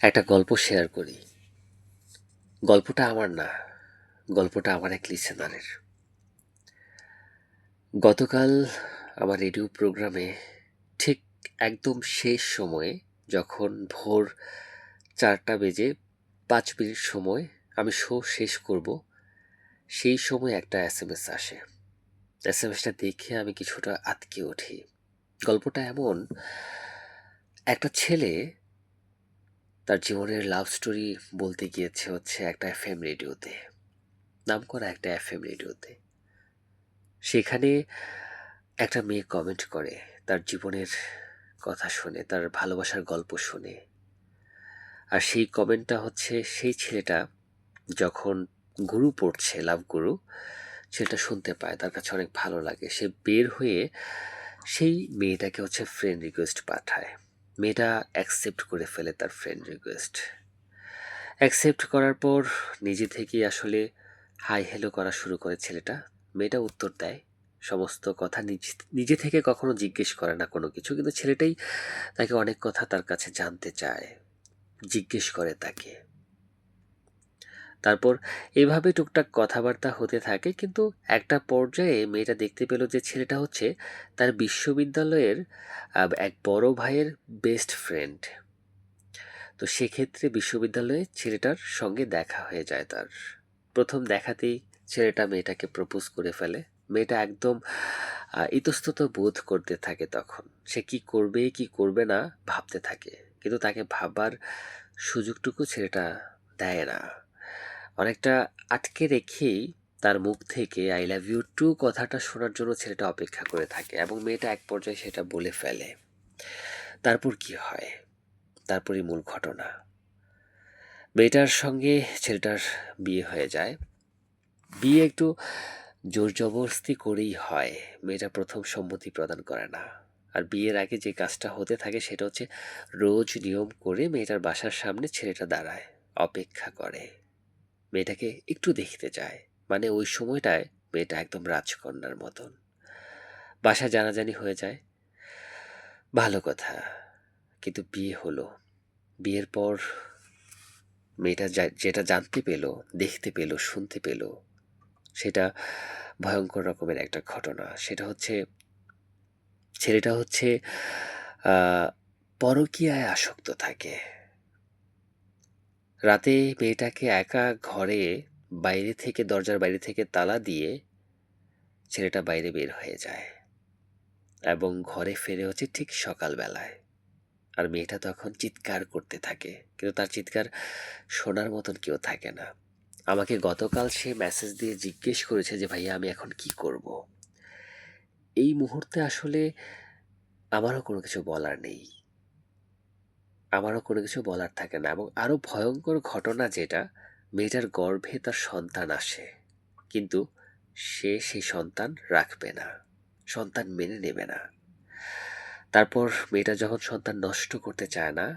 একটা গল্প শেয়ার করি। গল্পটা আমার না, গল্পটা আমার এক লিসেনারের। গতকাল আমার রেডিও প্রোগ্রামে ঠিক একদম শেষ সময়ে, যখন ভোর 4টা বেজে 5 মিনিট সময় আমি শো শেষ করব, সেই সময় একটা এসএমএস আসে। এসএমএসটা দেখে আমি কিছুটা আঁতকে উঠি। গল্পটা এমন: একটা ছেলে তার জীবনের লাভ স্টোরি বলতে গিয়েছে হচ্ছে একটা এফএম রেডিওতে, নামকরা একটা এফএম রেডিওতে। সেখানে একটা মেয়ে কমেন্ট করে তার জীবনের কথা শুনে, তার ভালোবাসার গল্প শুনে। আর সেই কমেন্টটা হচ্ছে, সেই ছেলেটা যখন গুরু পড়ছে, লাভ গুরু, সেটা শুনতে পায়, তার কাছে অনেক ভালো লাগে। সে বের হয়ে সেই মেয়েটাকে হচ্ছে ফ্রেন্ড রিকোয়েস্ট পাঠায়। মেয়েটা অ্যাকসেপ্ট করে ফেলে তার ফ্রেন্ড রিকোয়েস্ট। অ্যাকসেপ্ট করার পর নিজে থেকেই আসলে হাই হ্যালো করা শুরু করে ছেলেটা। মেয়েটা উত্তর দেয় সমস্ত কথা, নিজে থেকে কখনো জিজ্ঞেস করে না কোনো কিছু, কিন্তু ছেলেটাই তাকে অনেক কথা তার কাছে জানতে চায়, জিজ্ঞেস করে তাকে। তারপর এভাবে টুকটাক কথাবার্তা হতে থাকে, কিন্তু একটা পর্যায়ে মেয়েটা দেখতে পেল যে ছেলেটা হচ্ছে তার বিশ্ববিদ্যালয়ের এক বড় ভাইয়ের বেস্ট ফ্রেন্ড। তো সেক্ষেত্রে বিশ্ববিদ্যালয়ে ছেলেটার সঙ্গে দেখা হয়ে যায় তার। প্রথম দেখাতেই ছেলেটা মেয়েটাকে প্রপোজ করে ফেলে। মেয়েটা একদম ইতস্তত বোধ করতে থাকে। তখন সে কি করবে কি করবে না ভাবতে থাকে, কিন্তু তাকে ভাবার সুযোগটুকু ছেলেটা দেয় না। অনেকটা আটকে রেখেই তার মুখ থেকে আই লাভ ইউ টু কথাটা শোনার জন্য ছেলেটা অপেক্ষা করে থাকে, এবং মেয়েটা এক পর্যায়ে সেটা বলে ফেলে। তারপর কি হয়, তারপরই মূল ঘটনা। মেয়েটার সঙ্গে ছেলেটার বিয়ে হয়ে যায়। বিয়ে একটু জোর জবরদস্তি করেই হয়। মেয়েটা প্রথম সম্মতি প্রদান করে না। আর বিয়ের আগে যে কাজটা হতে থাকে সেটা হচ্ছে, রোজ নিয়ম করে মেয়েটার বাসার সামনে ছেলেটা দাঁড়ায়, অপেক্ষা করে, মেয়েটাকে একটু দেখতে যায়। মানে ওই সময়টায় মেয়েটা একদম রাজকন্যার মতন। বাসা জানাজানি হয়ে যায়, ভালো কথা। কিন্তু বিয়ে হলো। বিয়ের পর মেয়েটা যেটা জানতে পেল, দেখতে পেল, শুনতে পেল, সেটা ভয়ঙ্কর রকমের একটা ঘটনা। সেটা হচ্ছে, ছেলেটা হচ্ছে আহ, পরকীয়ায় আসক্ত থাকে। রাতে মেয়েটাকে একা ঘরে, বাইরে থেকে, দরজার বাইরে থেকে তালা দিয়ে ছেলেটা বাইরে বের হয়ে যায়, এবং ঘরে ফিরে হচ্ছে ঠিক সকালবেলায়। আর মেয়েটা তখন চিৎকার করতে থাকে, কিন্তু তার চিৎকার শোনার মতন কেউ থাকে না। আমাকে গতকাল সে মেসেজ দিয়ে জিজ্ঞেস করেছে যে ভাইয়া আমি এখন কি করব। এই মুহূর্তে আসলে আমারও কোনো কিছু বলার নেই, আমারও কোনো কিছু বলার থাকে না। এবং আরো ভয়ঙ্কর ঘটনা যেটা, মেয়েটার গর্ভে তার সন্তান আসে, কিন্তু সে সেই সন্তান রাখবে না, সন্তান মেনে নেবে না। তারপর মেয়েটা যখন সন্তান নষ্ট করতে চায় না,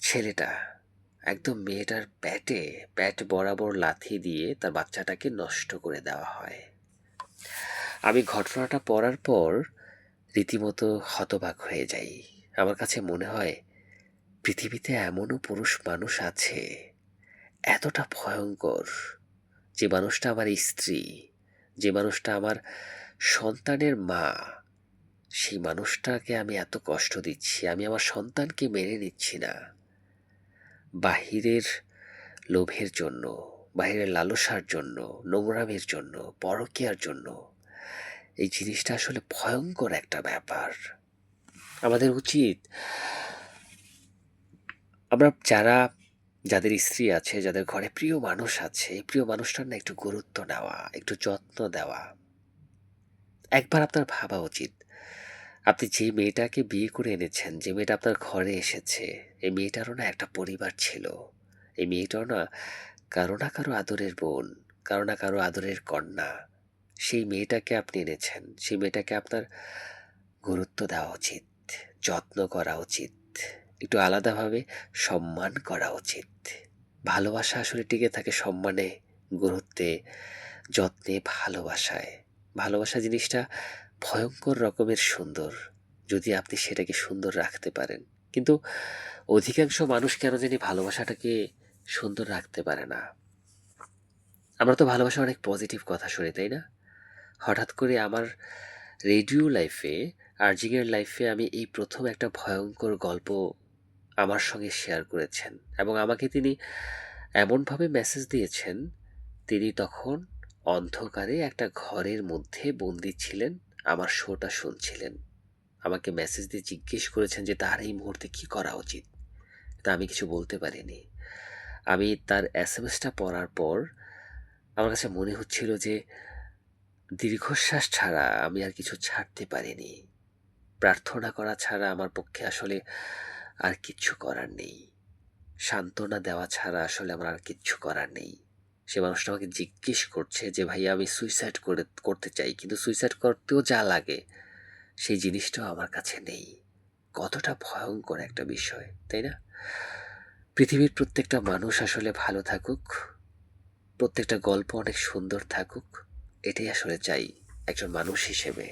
ছেলেটা একদম মেয়েটার প্যাট বরাবর লাথি দিয়ে তার বাচ্চাটাকে নষ্ট করে দেওয়া হয়। আমি ঘটনাটা পড়ার পর রীতিমতো হতবাক হয়ে যাই। আমার কাছে মনে হয় পৃথিবীতে এমনও পুরুষ মানুষ আছে এতটা ভয়ঙ্কর, যে মানুষটা আমার স্ত্রী, যে মানুষটা আমার সন্তানের মা, সেই মানুষটাকে আমি এত কষ্ট দিচ্ছি, আমি আমার সন্তানকে মেনে নিচ্ছি না, বাহিরের লোভের জন্য, বাহিরের লালসার জন্য, নোংরামির জন্য, পরকীয়ার জন্য। এই জিনিসটা আসলে ভয়ঙ্কর একটা ব্যাপার। আমাদের উচিত, আমরা যাদের স্ত্রী আছে, যাদের ঘরে প্রিয় মানুষ আছে, এই প্রিয় মানুষটার না একটু গুরুত্ব নেওয়া, একটু যত্ন দেওয়া। একবার আপনার ভাবা উচিত, আপনি যে মেয়েটাকে বিয়ে করে এনেছেন, যে মেয়েটা আপনার ঘরে এসেছে, এই মেয়েটারও না একটা পরিবার ছিল। এই মেয়েটাও না কারো আদরের বোন, কারো না কারো আদরের কন্যা। সেই মেয়েটাকে আপনি এনেছেন, সেই মেয়েটাকে আপনার গুরুত্ব দেওয়া উচিত, যত্ন করা উচিত, একটু আলাদাভাবে সম্মান করা উচিত। ভালোবাসা আসলে টিকে থাকে সম্মানে, গুরুত্বে, যত্নে, ভালোবাসায়। ভালোবাসা জিনিসটা ভয়ঙ্কর রকমের সুন্দর, যদি আপনি সেটাকে সুন্দর রাখতে পারেন। কিন্তু অধিকাংশ মানুষ কেন জানি ভালোবাসাটাকে সুন্দর রাখতে পারে না। আমরা তো ভালোবাসার অনেক পজিটিভ কথা শুনি, তাই না? হঠাৎ করে আমার রেডিও লাইফে, আরজিংয়ের লাইফে আমি এই প্রথম একটা ভয়ঙ্কর গল্প আমার সঙ্গে শেয়ার করেছেন এবং আমাকে তিনি এমনভাবে মেসেজ দিয়েছেন, তিনি তখন অন্ধকারে একটা ঘরের মধ্যে বন্দি ছিলেন, আমার শোটা শুনছিলেন। আমাকে মেসেজ দিয়ে জিজ্ঞেস করেছেন যে তার এই মুহূর্তে কি করা উচিত। তা আমি কিছু বলতে পারিনি। আমি তার এসএমএসটা পড়ার পর আমার কাছে মনে হচ্ছিল যে দীর্ঘশ্বাস ছাড়া আমি আর কিছু ছাড়তে পারিনি। প্রার্থনা করা ছাড়া আমার পক্ষে আসলে আর কিচ্ছু করার নেই। সান্ত্বনা দেওয়া ছাড়া আসলে আমার আর কিচ্ছু করার নেই। সে মানুষটা আমাকে জিজ্ঞেস করছে যে ভাইয়া আমি সুইসাইড করতে চাই, কিন্তু সুইসাইড করতেও যা লাগে সেই জিনিসটাও আমার কাছে নেই। কতটা ভয়ঙ্কর একটা বিষয়, তাই না? পৃথিবীর প্রত্যেকটা মানুষ আসলে ভালো থাকুক, প্রত্যেকটা গল্প অনেক সুন্দর থাকুক, এটাই আসলে চাই একজন মানুষ হিসেবে।